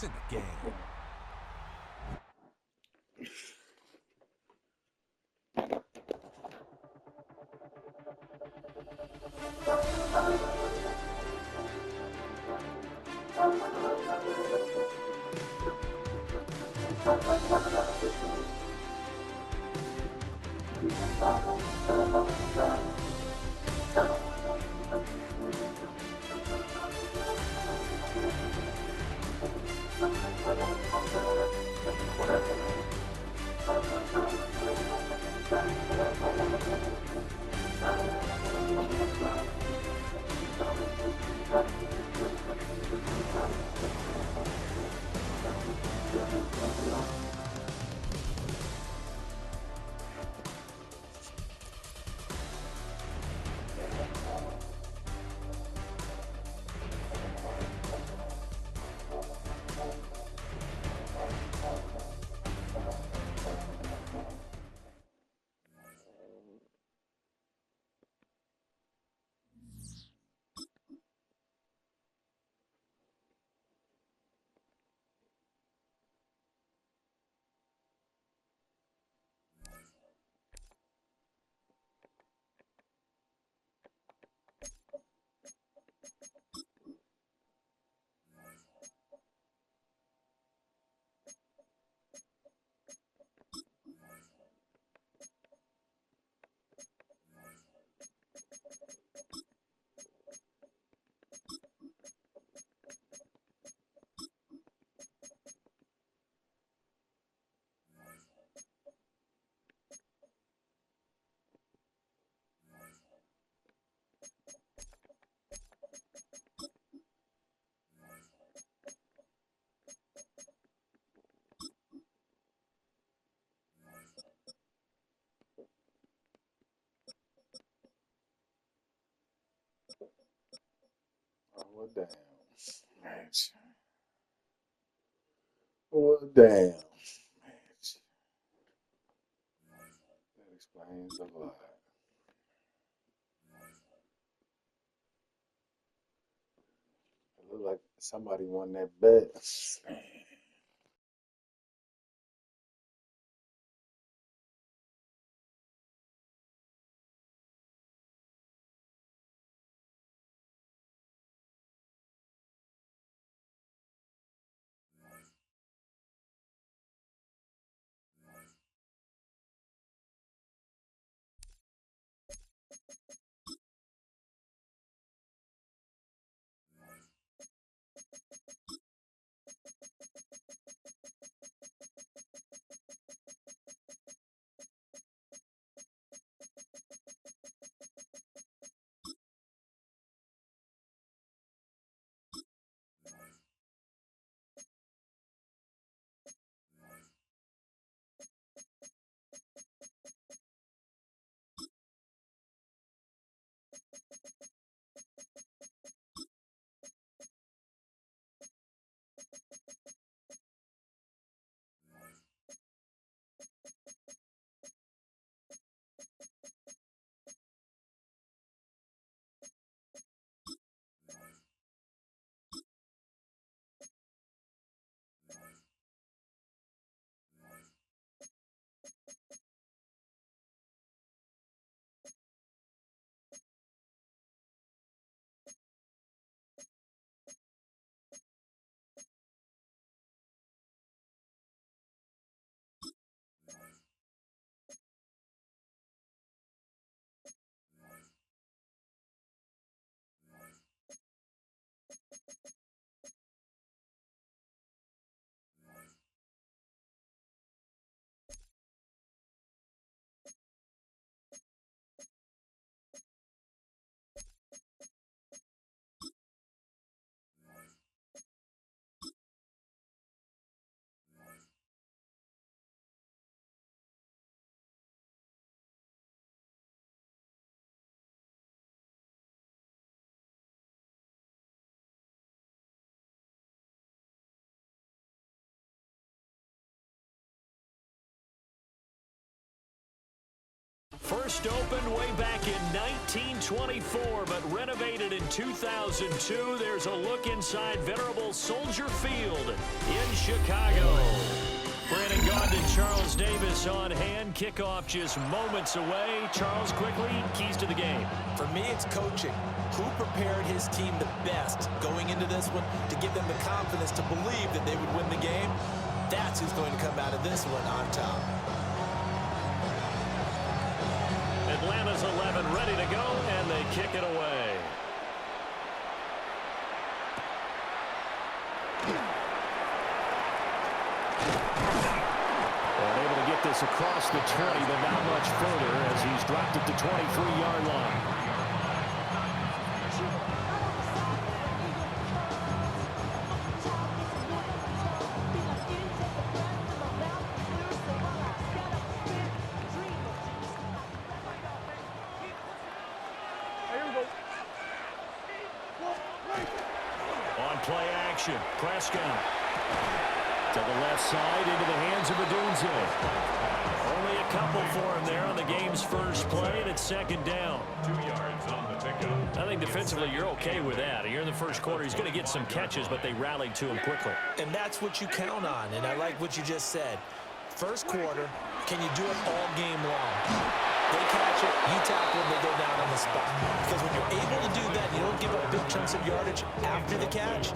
It's in the game. Oh, well, damn. Match. Well, damn. Match. That explains a lot. It looked like somebody won that bet. first opened way back in 1924, but renovated in 2002. There's a look inside venerable Soldier Field in Chicago. Brandon Gaudin and Charles Davis on hand. Kickoff just moments away. Charles, quickly, keys to the game. For me, it's coaching. Who prepared his team the best going into this one to give them the confidence to believe that they would win the game? That's who's going to come out of this one on top. Atlanta's 11 ready to go, and they kick it away. And able to get this across the 20, but not much further as he's dropped it to 23-yard line. On play action, Prescott to the left side into the hands of Odunze. Only a couple for him there on the game's first play, and it's second down. 2 yards on the pickup. I think defensively you're okay with that. Here in the first quarter, he's going to get some catches, but they rallied to him quickly. And that's what you count on, and I like what you just said. First quarter, can you do it all game long? They catch it, you tackle them, they go down on the spot. Because when you're able to do that, you don't give up big chunks of yardage after the catch.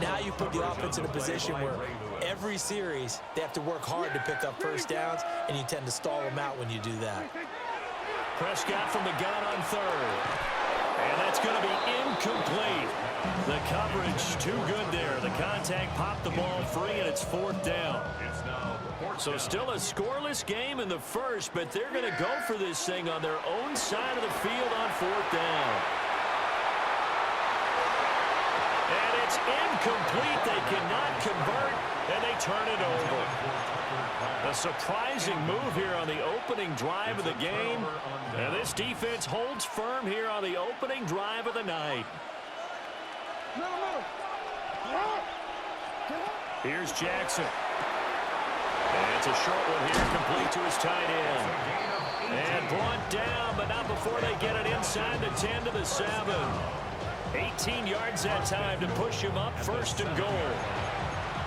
Now you put the offense in a position where every series they have to work hard to pick up first downs, and you tend to stall them out when you do that. Prescott from the gun on third. And that's going to be incomplete. The coverage too good there. The contact popped the ball free, and it's fourth down. So still a scoreless game in the first, but they're going to go for this thing on their own side of the field on fourth down. And it's incomplete. They cannot convert, and they turn it over. A surprising move here on the opening drive of the game. And this defense holds firm here on the opening drive of the night. Here's Jackson. And it's a short one here, complete to his tight end. And brought down, but not before they get it inside the 10 to the 7. 18 yards that time to push him up, first and goal.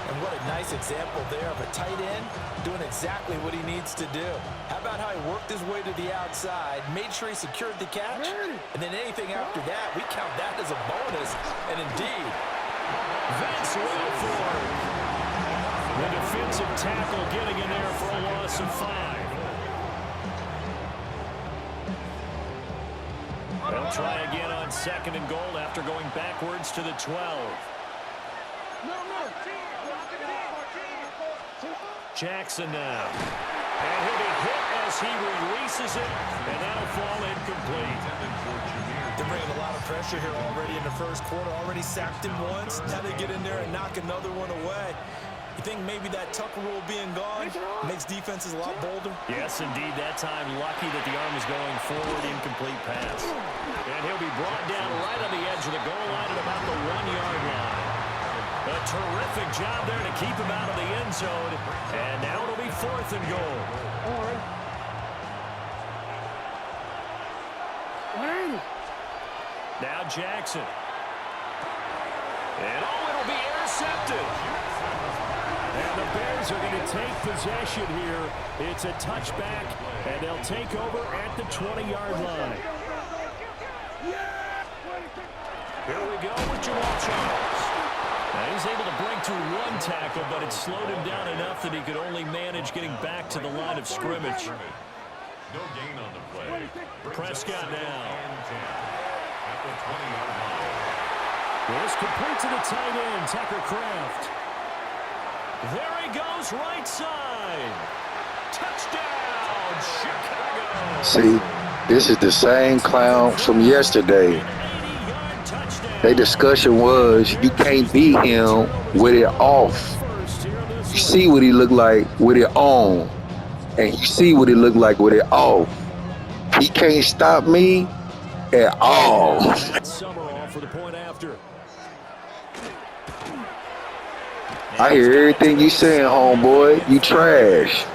And what a nice example there of a tight end doing exactly what he needs to do. How about how he worked his way to the outside, made sure he secured the catch, and then anything after that, we count that as a bonus. And indeed, that's well forward. The defensive tackle getting in there for a loss of 5. They'll try again on second and goal after going backwards to the 12. Jackson now. And he'll be hit as he releases it, and that'll fall incomplete. They're bringing a lot of pressure here already in the first quarter. Already sacked him once. Now they get in there and knock another one away. You think maybe that Tucker rule being gone makes defenses a lot bolder? Yes, indeed. That time, lucky that the arm is going forward, incomplete pass. And he'll be brought down right on the edge of the goal line at about the 1-yard line. A terrific job there to keep him out of the end zone. And now it'll be fourth and goal. Now Jackson. And it'll be intercepted. And the Bears are going to take possession here. It's a touchback, and they'll take over at the 20-yard line. Here we go with Jamal Charles. Now he's able to break through one tackle, but it slowed him down enough that he could only manage getting back to the line of scrimmage. No gain on the play. Prescott now. At the 20-yard line. This complete to the tight end, Tucker Kraft. There he goes, right side. Touchdown, Chicago. See, this is the same clown from yesterday. Their discussion was you can't beat him with it off. You see what he looked like with it on, and you see what he looked like with it off. He can't stop me at all. Summerall for the point after. I hear everything you saying, homeboy. You trash.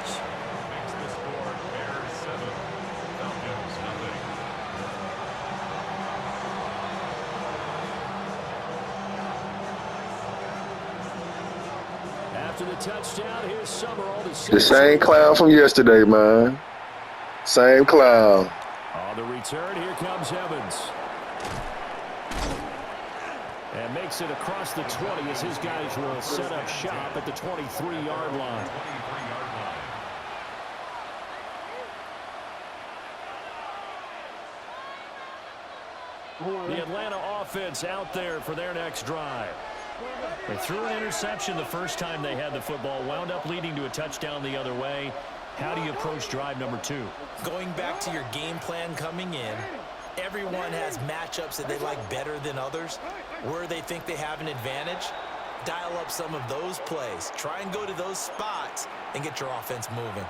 After the touchdown, here's Summerall to The same clown from yesterday, man. Same clown. On the return, here comes Evans. And makes it across the 20 as his guys will set up shop at the 23-yard line. The Atlanta offense out there for their next drive. They threw an interception the first time they had the football, wound up leading to a touchdown the other way. How do you approach drive number 2? Going back to your game plan coming in, everyone has matchups that they like better than others, where they think they have an advantage. Dial up some of those plays. Try and go to those spots and get your offense moving.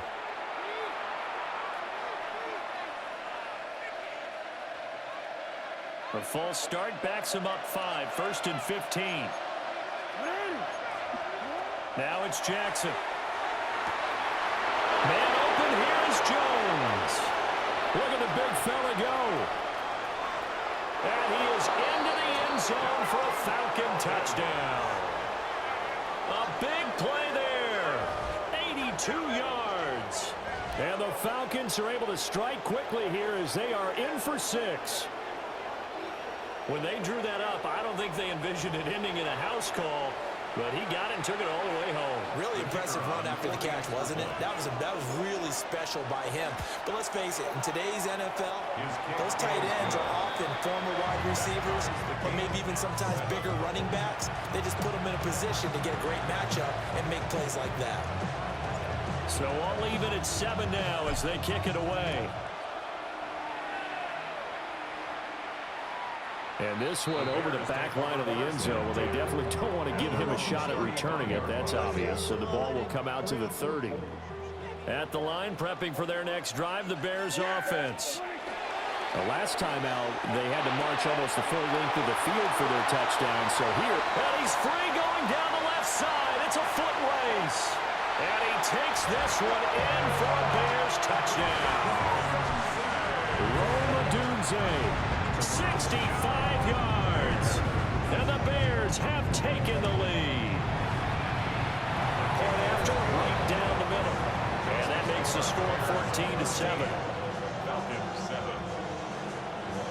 A false start backs him up 5, 1st and 15. Now it's Jackson. Man open, here's Jones. Look at the big fella go. And he is into the end zone for a Falcon touchdown. A big play there. 82 yards. And the Falcons are able to strike quickly here as they are in for 6. When they drew that up, I don't think they envisioned it ending in a house call, but he got it and took it all the way home. Really impressive run after the catch, wasn't it? That was really special by him. But let's face it, in today's NFL, those tight ends are often former wide receivers, or maybe even sometimes bigger running backs. They just put them in a position to get a great matchup and make plays like that. So all even at 7 now as they kick it away. And this one over the back line of the end zone. Well, they definitely don't want to give him a shot at returning it. That's obvious. So the ball will come out to the 30. At the line, prepping for their next drive, the Bears offense. The last time out, they had to march almost the full length of the field for their touchdown. So here, and he's free going down the left side. It's a foot race. And he takes this one in for a Bears touchdown. Rome Odunze. 65 yards, and the Bears have taken the lead. And after, right down the middle, and that makes the score 14-7.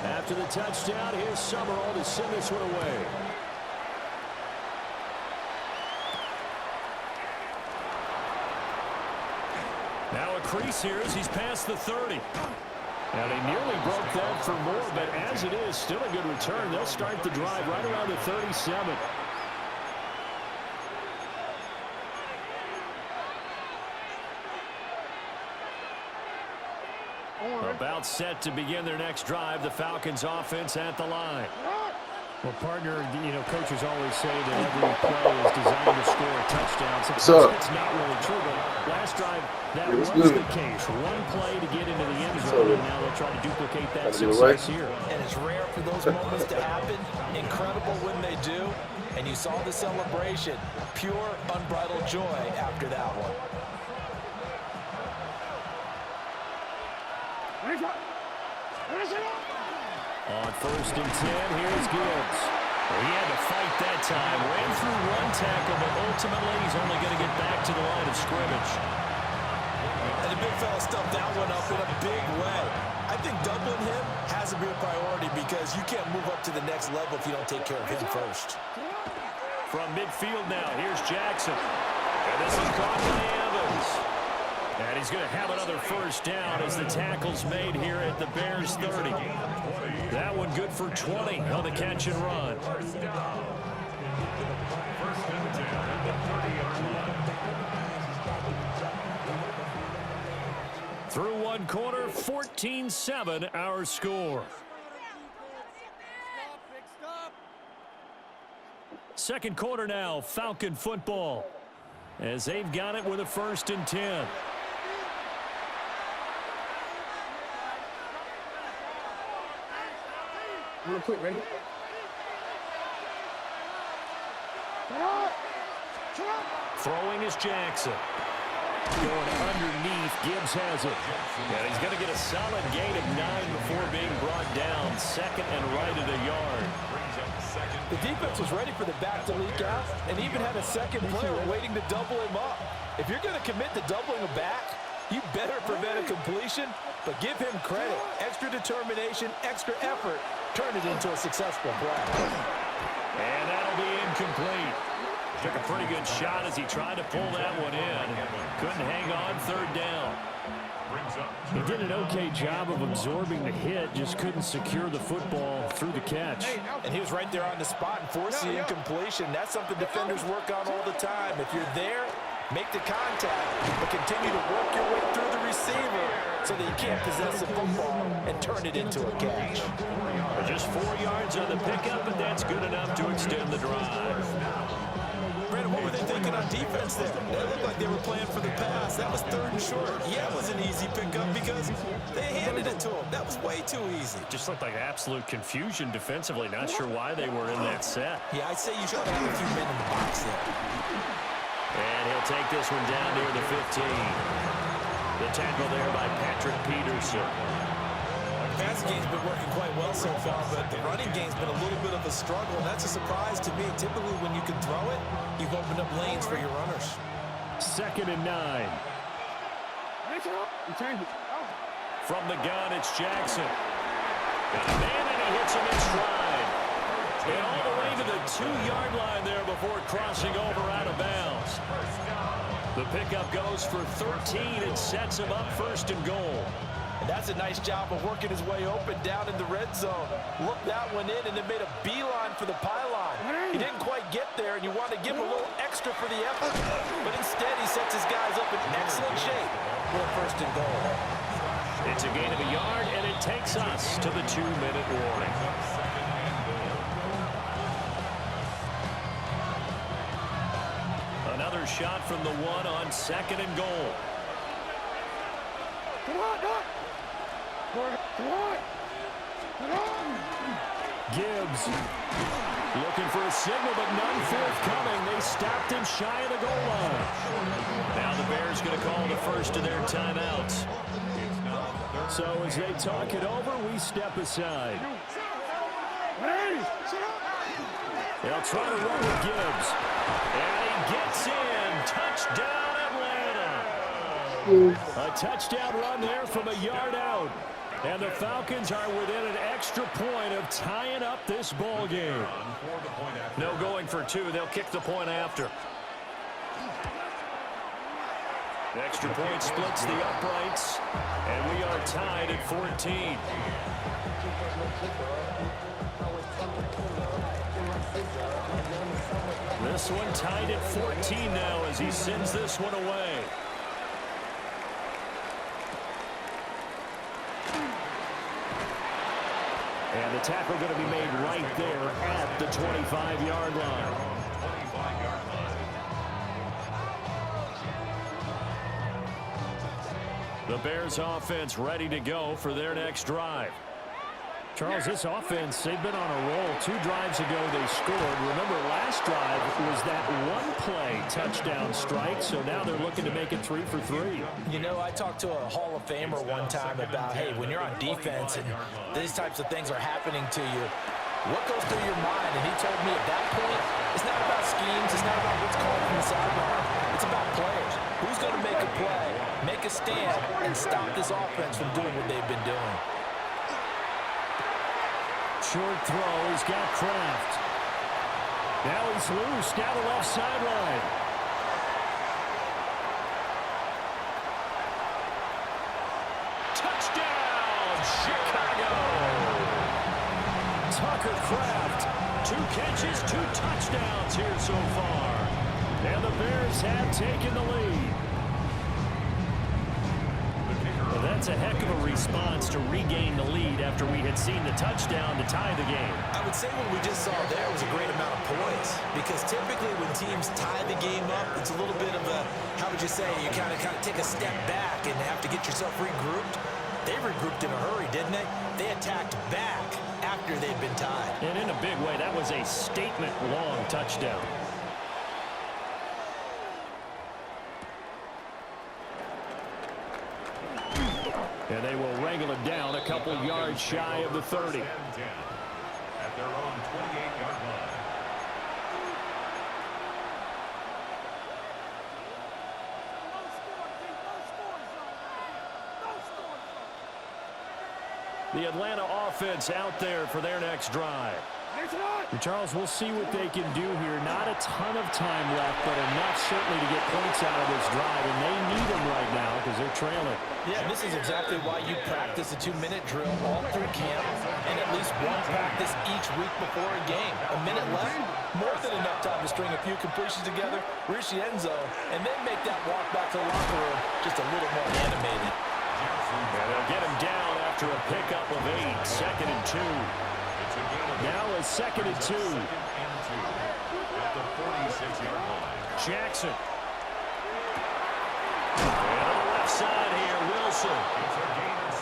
After the touchdown, here's Summerall to send this one away. Now a crease here as he's past the 30. And he nearly broke that for more, but as it is, still a good return. They'll start the drive right around the 37. About set to begin their next drive, the Falcons offense at the line. Well, partner, coaches always say that every play is designed to score a touchdown. Sometimes that's not really true, but last drive, that was the case. One play to get into the end zone, and now they'll try to duplicate that success here. And it's rare for those moments to happen. Incredible when they do. And you saw the celebration. Pure, unbridled joy after that one. On 1st and 10, here's Gibbs. Well, he had to fight that time. Ran through one tackle, but ultimately he's only going to get back to the line of scrimmage. And the big fella stuffed that one up in a big way. I think doubling him has to be a priority because you can't move up to the next level if you don't take care of him first. From midfield now, here's Jackson. And this is caught by Evans. And he's going to have another first down as the tackle's made here at the Bears 30. That one good for 20 on the catch and run. Through one quarter, 14-7 our score. Second quarter now, Falcon football. As they've got it with a 1st and 10. Real quick, ready? Throwing is Jackson. Going underneath, Gibbs has it. And he's going to get a solid gain of 9 before being brought down. 2nd and right at a yard. Brings up 2nd The defense was ready for the back to leak out and even had a second player waiting to double him up. If you're going to commit to doubling a back, you better prevent a completion, but give him credit. Extra determination, extra effort, turn it into a successful play. And that'll be incomplete. Took a pretty good shot as he tried to pull that one in. Couldn't hang on third down. He did an okay job of absorbing the hit, just couldn't secure the football through the catch. And he was right there on the spot and forced the incompletion. That's something defenders work on all the time. If you're there, make the contact, but continue to work your way through the receiver so that you can't possess the football and turn it into a catch. Just 4 yards on the pickup, but that's good enough to extend the drive. Brandon, what were they thinking on defense there? They looked like they were playing for the pass. That was 3rd and short. Yeah, it was an easy pickup because they handed it to him. That was way too easy. Just looked like absolute confusion defensively. Not sure why they were in that set. Yeah, I'd say you should have a few men in the box there. And he'll take this one down near the 15. The tackle there by Patrick Peterson. The passing game's been working quite well so far, but the running game's been a little bit of a struggle, and that's a surprise to me. Typically, when you can throw it, you've opened up lanes for your runners. 2nd and 9. From the gun, it's Jackson. Got a man, and he hits him in stride. And all the way to the 2-yard line there before crossing over out of bounds. The pickup goes for 13 and sets him up 1st and goal. And that's a nice job of working his way open down in the red zone. Looked that one in and then made a beeline for the pylon. He didn't quite get there, and you want to give him a little extra for the effort. But instead, he sets his guys up in excellent shape for a 1st and goal. It's a gain of a yard, and it takes us to the 2-minute warning. Another shot from the 1 on 2nd and goal. Gibbs. Looking for a signal, but none forthcoming. They stopped him shy of the goal line. Now the Bears going to call the first of their timeouts. So as they talk it over, we step aside. They'll try to run with Gibbs. And he gets in. Touchdown, Atlanta. A touchdown run there from a yard out. And the Falcons are within an extra point of tying up this ball game. No going for 2. They'll kick the point after. The extra point splits the uprights. And we are tied at 14. This one tied at 14 now as he sends this one away. And the tackle going to be made right there at the 25-yard line. The Bears offense ready to go for their next drive. Charles, this offense, they've been on a roll. 2 drives ago they scored. Remember, last drive was that one-play touchdown strike, so now they're looking to make it 3 for 3. You know, I talked to a Hall of Famer one time about, hey, when you're on defense and these types of things are happening to you, what goes through your mind? And he told me at that point, it's not about schemes, it's not about what's called from the sideline. It's about players. Who's going to make a play, make a stand, and stop this offense from doing what they've been doing? Short throw, he's got Kraft. Now he's loose down the left sideline. Touchdown, Chicago! Tucker Kraft, 2 catches, 2 touchdowns here so far. And the Bears have taken the lead. Well, that's a heck of a response to regain the lead after we had seen the touchdown to tie the game. I would say what we just saw there was a great amount of poise, because typically when teams tie the game up, it's a little bit of a, how would you say, you kind of take a step back and have to get yourself regrouped. They regrouped in a hurry, didn't they? They attacked back after they'd been tied. And in a big way, that was a statement-long touchdown. And they will wrangle it down a couple yards shy of the 30. At their own 28-yard line. The Atlanta offense out there for their next drive. And Charles, we'll see what they can do here. Not a ton of time left, but enough certainly to get points out of this drive, and they need them right now because they're trailing. Yeah, this is exactly why you practice a 2-minute drill all through camp and at least one practice each week before a game. A minute left, more than enough time to string a few completions together, reach the end zone, and then make that walk back to the locker room just a little more animated. And they'll get him down after a pickup of 8, 2nd and 2. Now a 2nd and 2. At the 46-yard line. Jackson. And on the left side here, Wilson.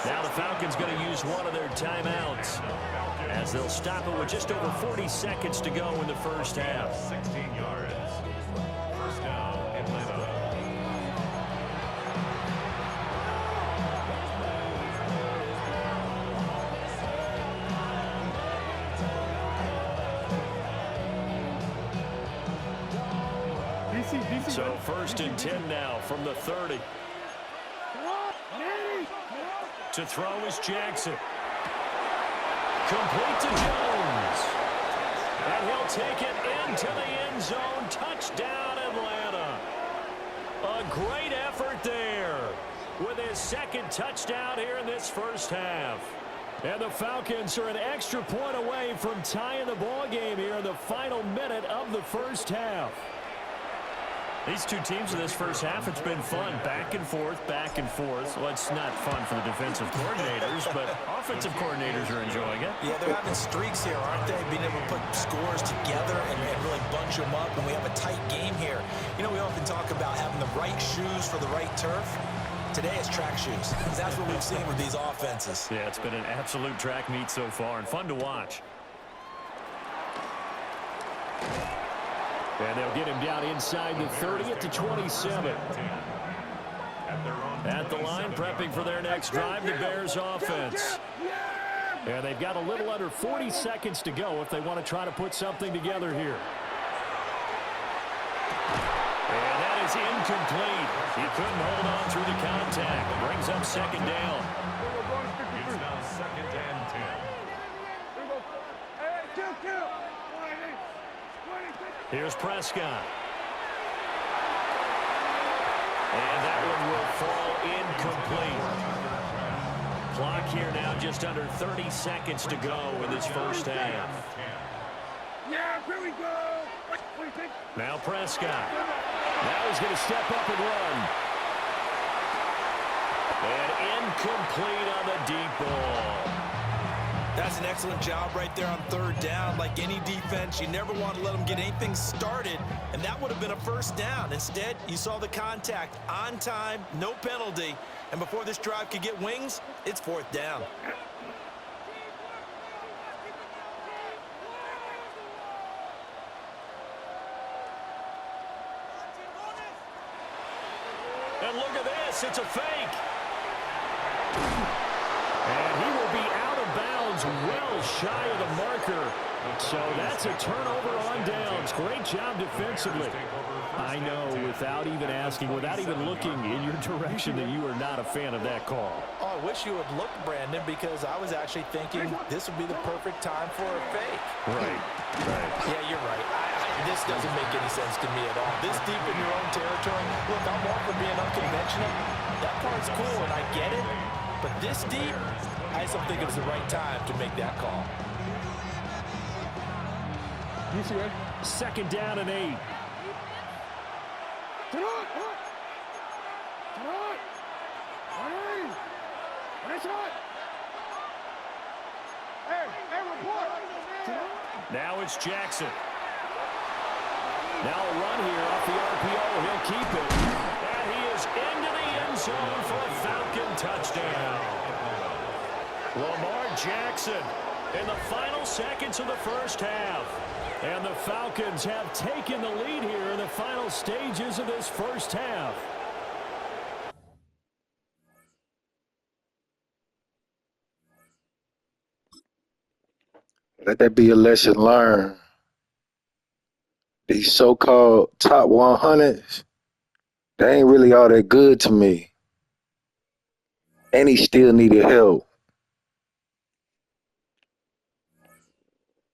Now the Falcons going to use one of their timeouts as they'll stop it with just over 40 seconds to go in the first half. 16 yards. First down, Atlanta. So 1st and 10 now from the 30. To throw is Jackson. Complete to Jones. And he'll take it into the end zone. Touchdown, Atlanta. A great effort there with his 2nd touchdown here in this first half. And the Falcons are an extra point away from tying the ball game here in the final minute of the first half. These two teams in this first half, it's been fun. Back and forth, back and forth. Well, it's not fun for the defensive coordinators, but offensive coordinators are enjoying it. Yeah, they're having streaks here, aren't they? Being able to put scores together and really bunch them up, and we have a tight game here. You know, we often talk about having the right shoes for the right turf. Today it's track shoes. That's what we've seen with these offenses. Yeah, it's been an absolute track meet so far and fun to watch. And they'll get him down inside the 30 at the 27. At the line, prepping for their next drive, the Bears offense. And they've got a little under 40 seconds to go if they want to try to put something together here. And that is incomplete. He couldn't hold on through the contact. Brings up 2nd down. It's now 2nd and 10. Here's Prescott. And that one will fall incomplete. Clock here now just under 30 seconds to go in this first half. Now Prescott. Now he's going to step up and run. And incomplete on the deep ball. That's an excellent job right there on 3rd down. Like any defense, you never want to let them get anything started, and that would have been a first down. Instead, you saw the contact on time, no penalty, and before this drive could get wings, it's 4th down. And look at this, it's a fake. And he will be out of bounds well shy of the marker. So that's a turnover on downs. Great job defensively. I know, without even asking, without even looking in your direction, that you are not a fan of that call. Oh, I wish you would look, Brandon, because I was actually thinking this would be the perfect time for a fake. Right. Yeah, you're right. This doesn't make any sense to me at all. This deep in your own territory, look, I'm all for being unconventional. That part's cool, and I get it. But this deep, I just don't think it was the right time to make that call. 2nd down and 8. Now it's Jackson. Now a run here off the RPO. He'll keep it. And he is into the end zone for a Falcon touchdown. Lamar Jackson in the final seconds of the first half. And the Falcons have taken the lead here in the final stages of this first half. Let that be a lesson learned. These so-called top 100s, they ain't really all that good to me. And he still needed help.